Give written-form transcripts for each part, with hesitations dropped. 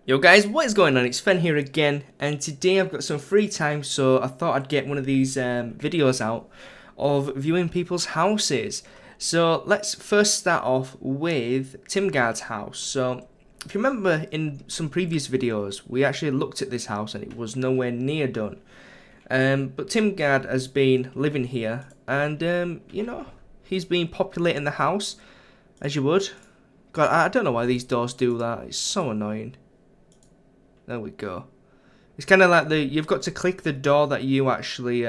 Yo guys, what is going on? It's Fen here again, and today I've got some free time, so I thought I'd get one of these videos out of viewing people's houses. So let's first start off with Tim Guard's house. So if you remember in some previous videos, we actually looked at this house and it was nowhere near done. But Tim Guard has been living here, and you know, he's been populating the house as you would. God, I don't know why these doors do that. It's so annoying. There we go. It's kind of like you've got to click the door that you actually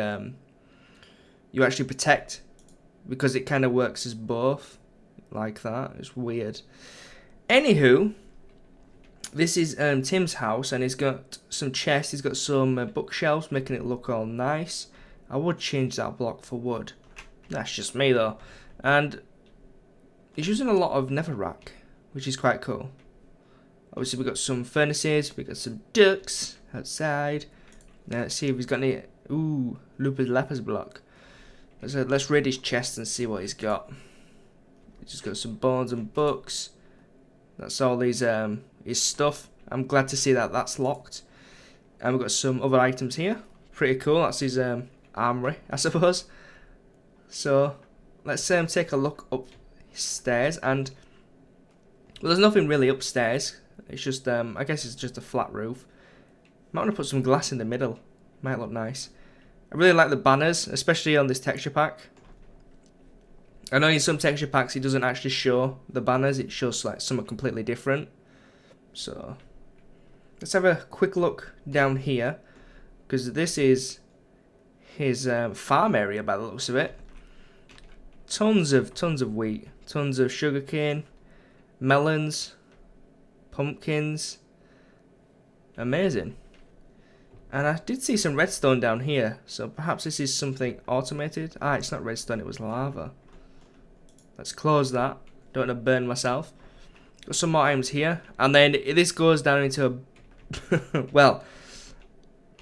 protect, because it kind of works as both, like that. It's weird. Anywho, this is Tim's house, and he's got some chests. He's got some bookshelves, making it look all nice. I would change that block for wood. That's just me though. And he's using a lot of netherrack, which is quite cool. Obviously, we've got some furnaces, we've got some ducks outside. Now, let's see if he's got any. Ooh, Lupus Lepers block. Let's raid his chest and see what he's got. He's just got some bones and books. That's all his stuff. I'm glad to see that that's locked. And we've got some other items here. Pretty cool. That's his armory, I suppose. So, let's take a look upstairs. And, well, there's nothing really upstairs. It's just, I guess it's just a flat roof. Might want to put some glass in the middle. Might look nice. I really like the banners, especially on this texture pack. I know in some texture packs it doesn't actually show the banners. It shows like something completely different. So, let's have a quick look down here, because this is his farm area by the looks of it. Tons of wheat, tons of sugarcane, melons, pumpkins. Amazing. And I did see some redstone down here, so perhaps this is something automated. Ah, it's not redstone, it was lava. Let's close that. Don't want to burn myself. Got some more items here, and then this goes down into a well,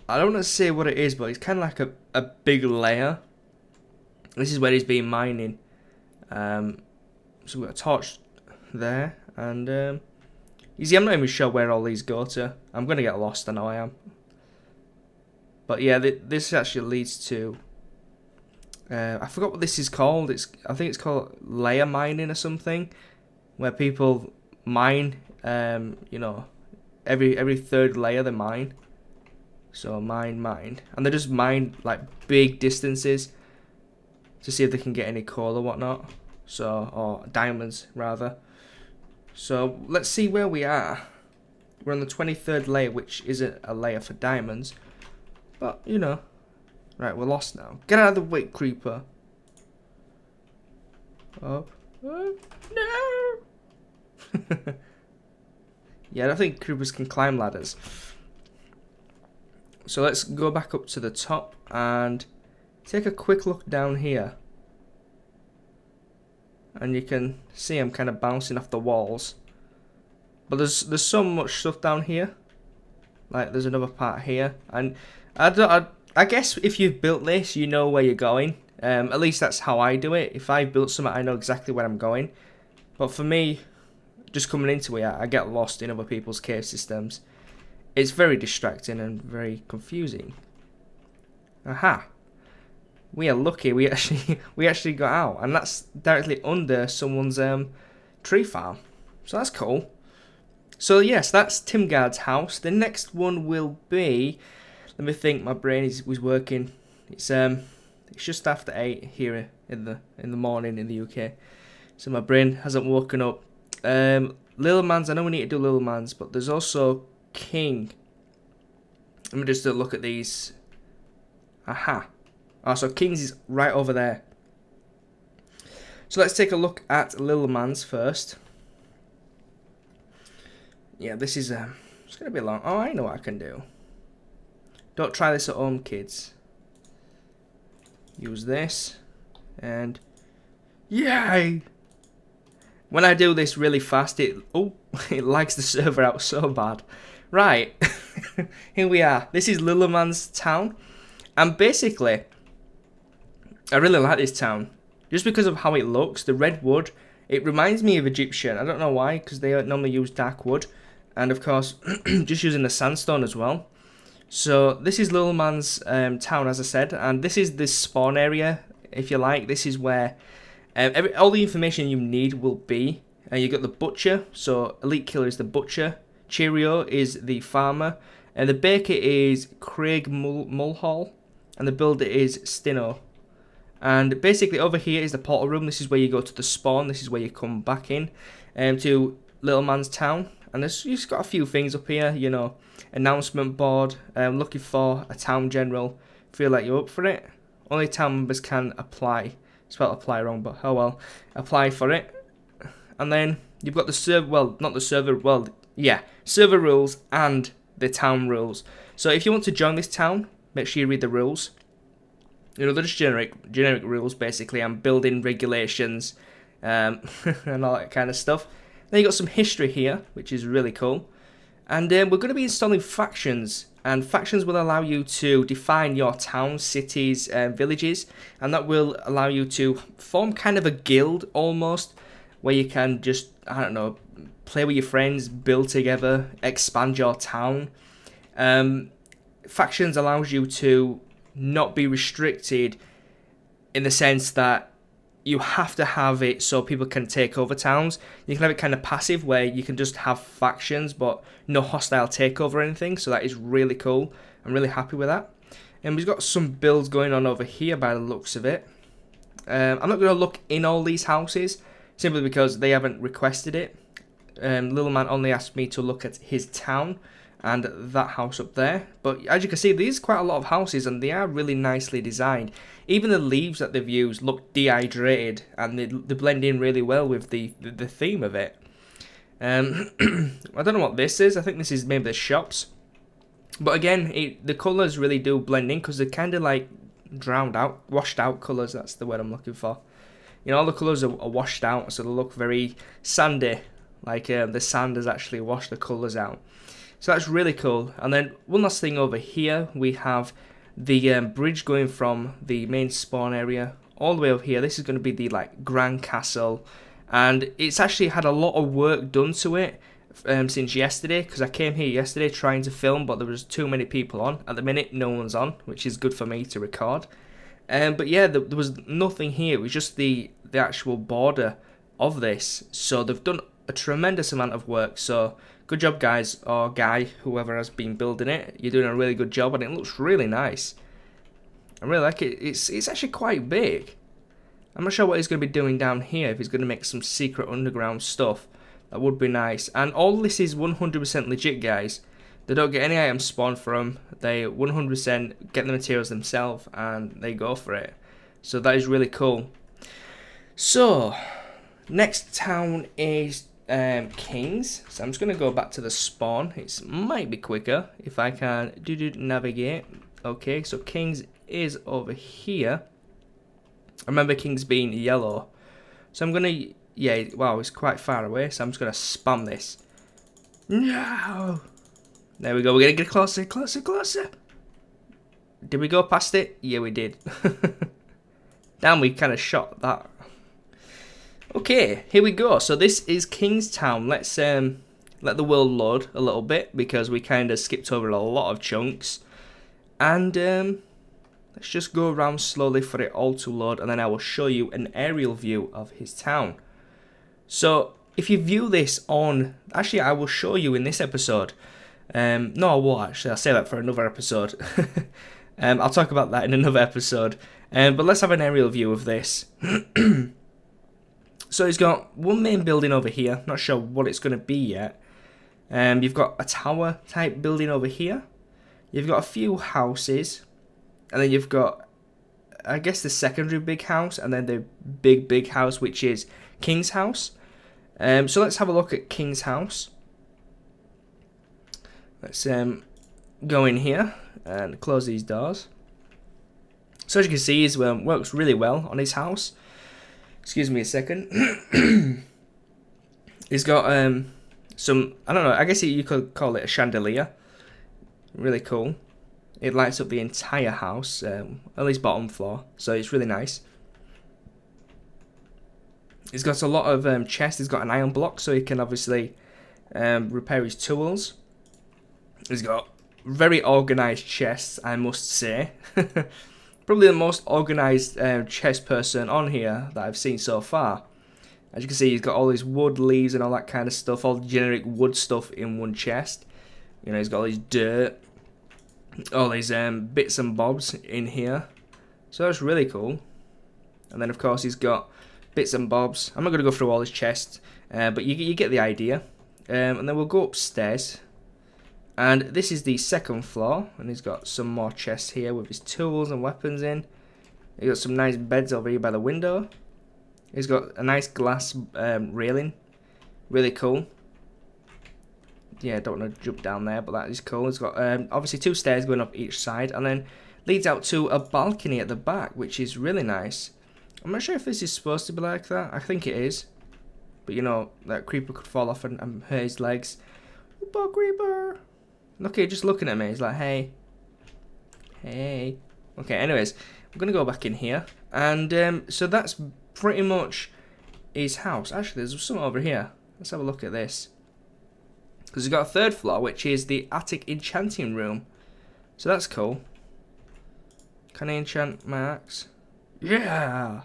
I don't want to say what it is, but it's kind of like a big layer. This is where he's been mining. So we've got a torch there, and easy. I'm not even sure where all these go to. I'm gonna get lost. I know I am. But yeah, this actually leads to. I forgot what this is called. I think it's called layer mining or something, where people mine. You know, every third layer they mine. So mine, and they just mine like big distances to see if they can get any coal or whatnot. So, or diamonds rather. So let's see where we are. We're on the 23rd layer, which isn't a layer for diamonds. But, you know. Right, we're lost now. Get out of the way, creeper. Up. Oh, no! Yeah, I don't think creepers can climb ladders. So let's go back up to the top and take a quick look down here. And you can see I'm kind of bouncing off the walls. But there's so much stuff down here. Like there's another part here, and I guess if you've built this, you know where you're going. At least that's how I do it. If I built something, I know exactly where I'm going. But for me, just coming into it, I get lost in other people's cave systems. It's very distracting and very confusing. Aha. We are lucky we actually got out, and that's directly under someone's tree farm. So that's cool. So yes, that's Tim Guard's house. The next one will be, let me think, my brain was working. It's just after 8 here in the morning in the UK. So my brain hasn't woken up. Little Man's, I know we need to do Little Man's, but there's also King. Let me just look at these. Aha. Oh, so King's is right over there. So let's take a look at Little Man's first. Yeah, this is it's gonna be long. Oh, I know what I can do. Don't try this at home, kids. Use this, and yay! When I do this really fast, it lags the server out so bad. Right, here we are. This is Little Man's town, and basically, I really like this town just because of how it looks. The red wood, it reminds me of Egyptian. I don't know why, because they normally use dark wood. and of course just using the sandstone as well. So this is Little Man's town, as I said, and this is the spawn area, if you like. This is where all the information you need will be. You got the butcher, so Elite Killer is the butcher, Cheerio is the farmer, and the baker is Craig Mulhall, and the builder is Stino. And basically over here is the portal room. This is where you go to the spawn. This is where you come back in to Little Man's town. And there's just got a few things up here, you know, announcement board, looking for a town general. Feel like you're up for it. Only town members can apply. Spelled apply wrong, but oh well. Apply for it. And then you've got the server, well, not the server, well, yeah, server rules and the town rules. So if you want to join this town, make sure you read the rules. You know, they're just generic rules, basically, and building regulations and all that kind of stuff. Then you got some history here, which is really cool. And we're going to be installing factions. And factions will allow you to define your towns, cities, villages. And that will allow you to form kind of a guild, almost, where you can just, I don't know, play with your friends, build together, expand your town. Factions allows you to not be restricted in the sense that you have to have it so people can take over towns. You can have it kind of passive where you can just have factions but no hostile takeover or anything, so that is really cool. I'm really happy with that. And we've got some builds going on over here by the looks of it. I'm not going to look in all these houses simply because they haven't requested it. Little Man only asked me to look at his town and that house up there. But as you can see, there's quite a lot of houses and they are really nicely designed. Even the leaves that they've used look dehydrated and they blend in really well with the theme of it. I don't know what this is. I think this is maybe the shops. But again, the colours really do blend in because they're kind of like drowned out, washed out colours. That's the word I'm looking for. You know, all the colours are washed out, so they look very sandy. Like the sand has actually washed the colours out. So that's really cool. And then one last thing over here, we have the bridge going from the main spawn area all the way over here. This is going to be the like Grand Castle, and it's actually had a lot of work done to it since yesterday, because I came here yesterday trying to film, but there was too many people on. At the minute, no one's on, which is good for me to record. But yeah, there was nothing here. It was just the actual border of this. So they've done a tremendous amount of work. So good job, guys, or guy, whoever has been building it. You're doing a really good job, and it looks really nice. I really like it. It's actually quite big. I'm not sure what he's going to be doing down here. If he's going to make some secret underground stuff, that would be nice. And all this is 100% legit, guys. They don't get any items spawned from. They 100% get the materials themselves, and they go for it. So that is really cool. So next town is Kings. So I'm just going to go back to the spawn. It might be quicker if I can navigate. Okay, so Kings is over here. I remember Kings being yellow. So I'm going to, yeah, wow, it's quite far away. So I'm just going to spam this. No! There we go, we're going to get closer, closer, closer. Did we go past it? Yeah, we did. Damn, we kind of shot that. Okay, here we go. So this is Kingstown. Let's let the world load a little bit, because we kind of skipped over a lot of chunks. And let's just go around slowly for it all to load, and then I will show you an aerial view of his town. So if you view this on, actually I will show you in this episode. No, I won't actually. I'll say that for another episode. I'll talk about that in another episode. But let's have an aerial view of this. So he's got one main building over here. Not sure what it's going to be yet. You've got a tower type building over here. You've got a few houses. And then you've got, I guess, the secondary big house. And then the big house, which is King's house. So let's have a look at King's house. Let's go in here and close these doors. So as you can see, he works really well on his house. Excuse me a second. He's got some, I don't know, I guess you could call it a chandelier. Really cool. It lights up the entire house, at least bottom floor, so it's really nice. He's got a lot of chests. He's got an iron block, so he can obviously repair his tools. He's got very organised chests, I must say. Probably the most organised chest person on here that I've seen so far. As you can see, he's got all his wood, leaves and all that kind of stuff, all the generic wood stuff in one chest. You know, he's got all his dirt, all these bits and bobs in here. So that's really cool. And then, of course, he's got bits and bobs. I'm not going to go through all his chests, but you get the idea. And then we'll go upstairs. And this is the second floor. And he's got some more chests here with his tools and weapons in. He's got some nice beds over here by the window. He's got a nice glass railing. Really cool. Yeah, don't want to jump down there, but that is cool. It's got obviously 2 stairs going up each side, and then leads out to a balcony at the back, which is really nice. I'm not sure if this is supposed to be like that. I think it is. But you know, that creeper could fall off and hurt his legs. Poor creeper. Okay, just looking at me. He's like, hey. Hey. Okay, anyways, I'm going to go back in here. And so that's pretty much his house. Actually, there's something over here. Let's have a look at this. Because he's got a 3rd floor, which is the attic enchanting room. So that's cool. Can I enchant my axe? Yeah!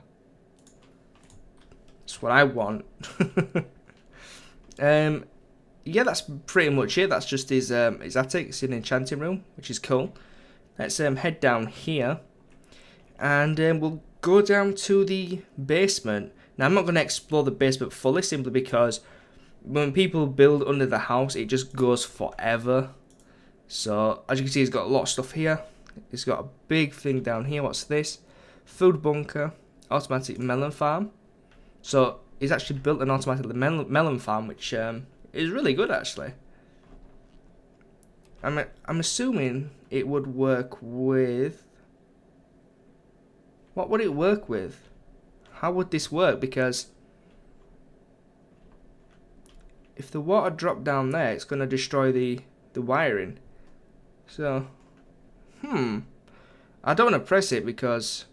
That's what I want. Yeah, that's pretty much it. That's just his attic. It's an enchanting room, which is cool. Let's head down here. And we'll go down to the basement. Now, I'm not going to explore the basement fully, simply because when people build under the house, it just goes forever. So, as you can see, he's got a lot of stuff here. He's got a big thing down here. What's this? Food bunker. Automatic melon farm. So, he's actually built an automatic melon farm, which is really good, actually. I'm assuming it would work with... What would it work with? How would this work? Because if the water dropped down there, it's going to destroy the wiring. So, I don't want to press it because...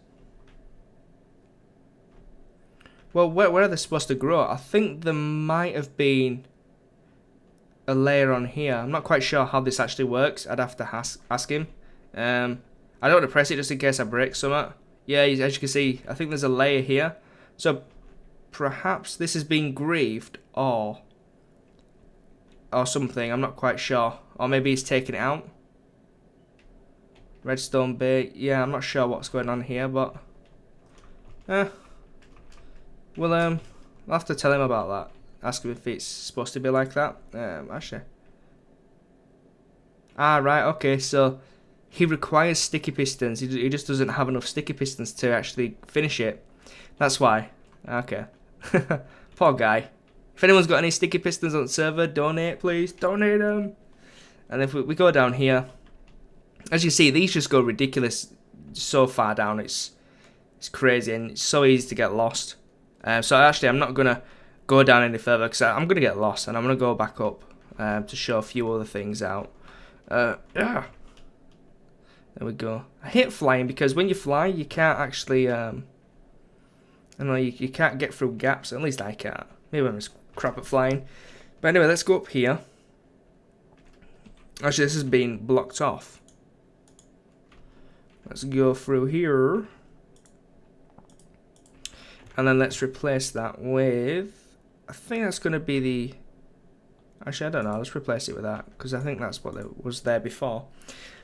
Well, where are they supposed to grow? I think there might have been a layer on here. I'm not quite sure how this actually works. I'd have to ask him. I don't want to press it just in case I break something. Yeah, as you can see, I think there's a layer here. So, perhaps this has been grieved or something. I'm not quite sure. Or maybe he's taken it out. Redstone bait. Yeah, I'm not sure what's going on here, but... Well, I'll have to tell him about that. Ask him if it's supposed to be like that. Actually. Ah, right, okay, so... He requires sticky pistons. He just doesn't have enough sticky pistons to actually finish it. That's why. Okay. Poor guy. If anyone's got any sticky pistons on the server, donate, please. Donate them. And if we go down here, as you see, these just go ridiculous so far down. It's crazy and it's so easy to get lost. So actually, I'm not going to go down any further because I'm going to get lost. And I'm going to go back up to show a few other things out. Yeah. There we go. I hate flying because when you fly, you can't actually, I don't know, you can't get through gaps. At least I can't. Maybe I'm just crap at flying. But anyway, let's go up here. Actually, this has been blocked off. Let's go through here. And then let's replace that with, I think that's going to be the, actually, I don't know. Let's replace it with that because I think that's what was there before.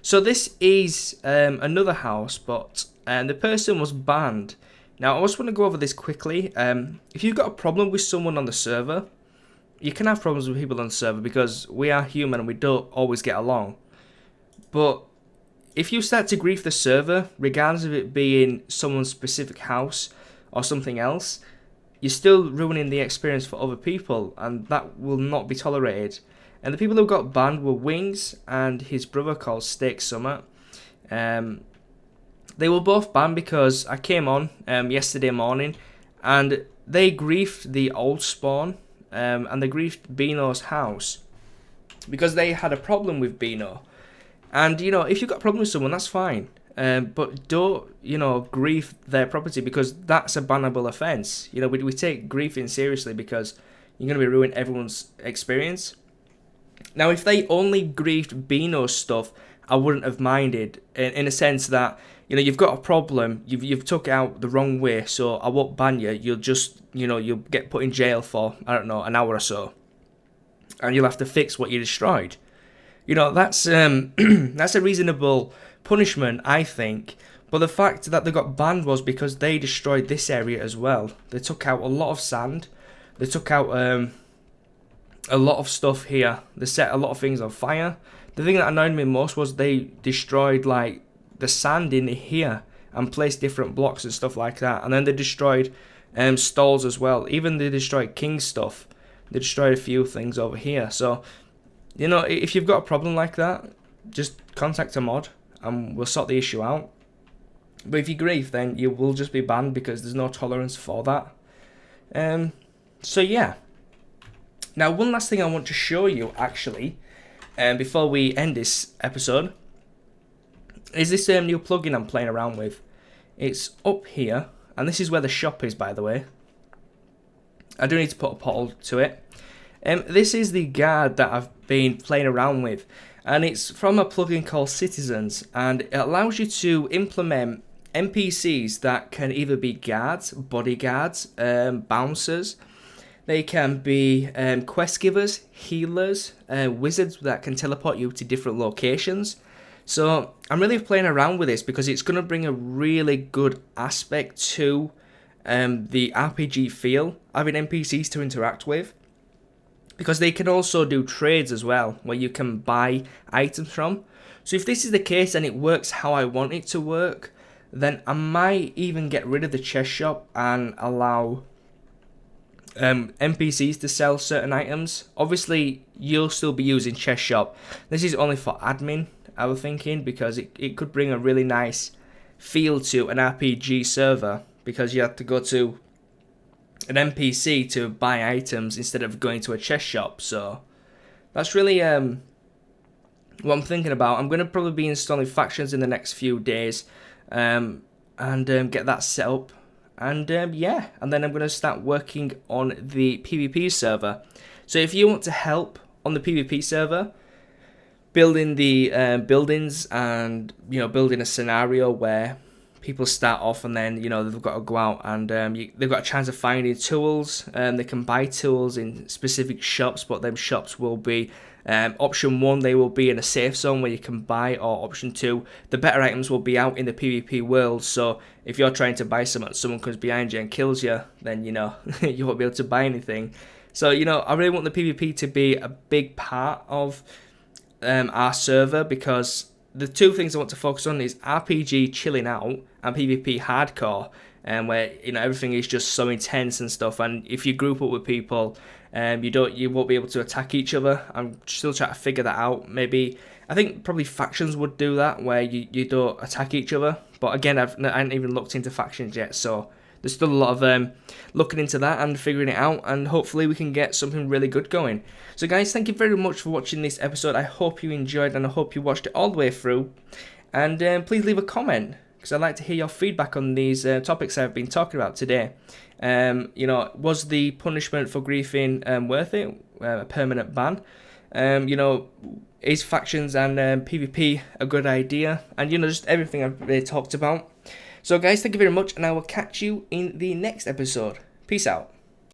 So this is another house, but the person was banned. Now, I just want to go over this quickly. If you've got a problem with someone on the server, you can have problems with people on the server because we are human and we don't always get along. But if you start to grief the server, regardless of it being someone's specific house or something else, you're still ruining the experience for other people, and that will not be tolerated. And the people who got banned were Wings and his brother called Steak Summer. They were both banned because I came on yesterday morning and they griefed the old spawn and they griefed Beano's house because they had a problem with Beano. And, you know, if you've got a problem with someone, that's fine. But don't, you know, grief their property because that's a bannable offence. You know, we take griefing seriously because you're going to be ruining everyone's experience. Now, if they only griefed Beano's stuff, I wouldn't have minded, in a sense that, you know, you've got a problem, you've took it out the wrong way, so I won't ban you, you'll just, you know, you'll get put in jail for, I don't know, an hour or so, and you'll have to fix what you destroyed. You know, that's that's a reasonable punishment, I think. But the fact that they got banned was because they destroyed this area as well. They took out a lot of sand. They took out a lot of stuff here. They set a lot of things on fire. The thing that annoyed me most was they destroyed like the sand in here and placed different blocks and stuff like that. And then they destroyed stalls as well. Even they destroyed King's stuff. They destroyed a few things over here. So, you know, if you've got a problem like that, just contact a mod and we'll sort the issue out. But if you grief, then you will just be banned because there's no tolerance for that. So yeah. Now, one last thing I want to show you, actually, before we end this episode, is this new plugin I'm playing around with. It's up here, and this is where the shop is, by the way. I do need to put a portal to it. This is the guard that I've been playing around with, and it's from a plugin called Citizens, and it allows you to implement NPCs that can either be guards, bodyguards, bouncers. They can be quest givers, healers, wizards that can teleport you to different locations. So I'm really playing around with this because it's going to bring a really good aspect to the RPG feel, having NPCs to interact with. Because they can also do trades as well, where you can buy items from. So if this is the case and it works how I want it to work, then I might even get rid of the chest shop and allow NPCs to sell certain items. Obviously, you'll still be using chest shop. This is only for admin, I was thinking, because it could bring a really nice feel to an RPG server, because you have to go to an NPC to buy items instead of going to a chest shop. So that's really what I'm thinking about. I'm going to probably be installing factions in the next few days and get that set up. And yeah, and then I'm going to start working on the PvP server. So if you want to help on the PvP server, building the buildings and, you know, building a scenario where people start off and then, you know, they've got to go out and they've got a chance of finding tools. They can buy tools in specific shops, but them shops will be option 1, they will be in a safe zone where you can buy, or option 2, the better items will be out in the PvP world. So if you're trying to buy something, someone comes behind you and kills you, then, you know, you won't be able to buy anything. So, you know, I really want the PvP to be a big part of our server, because the two things I want to focus on is RPG chilling out and PvP hardcore, where, you know, everything is just so intense and stuff. And if you group up with people, you won't be able to attack each other. I'm still trying to figure that out. Maybe I think probably factions would do that, where you don't attack each other. But again, I haven't even looked into factions yet, so there's still a lot of looking into that and figuring it out, and hopefully we can get something really good going. So guys, thank you very much for watching this episode. I hope you enjoyed, and I hope you watched it all the way through. And please leave a comment, because I'd like to hear your feedback on these topics I've been talking about today. You know, was the punishment for griefing worth it? A permanent ban? You know, is factions and PvP a good idea? And, you know, just everything I've really talked about. So guys, thank you very much, and I will catch you in the next episode. Peace out.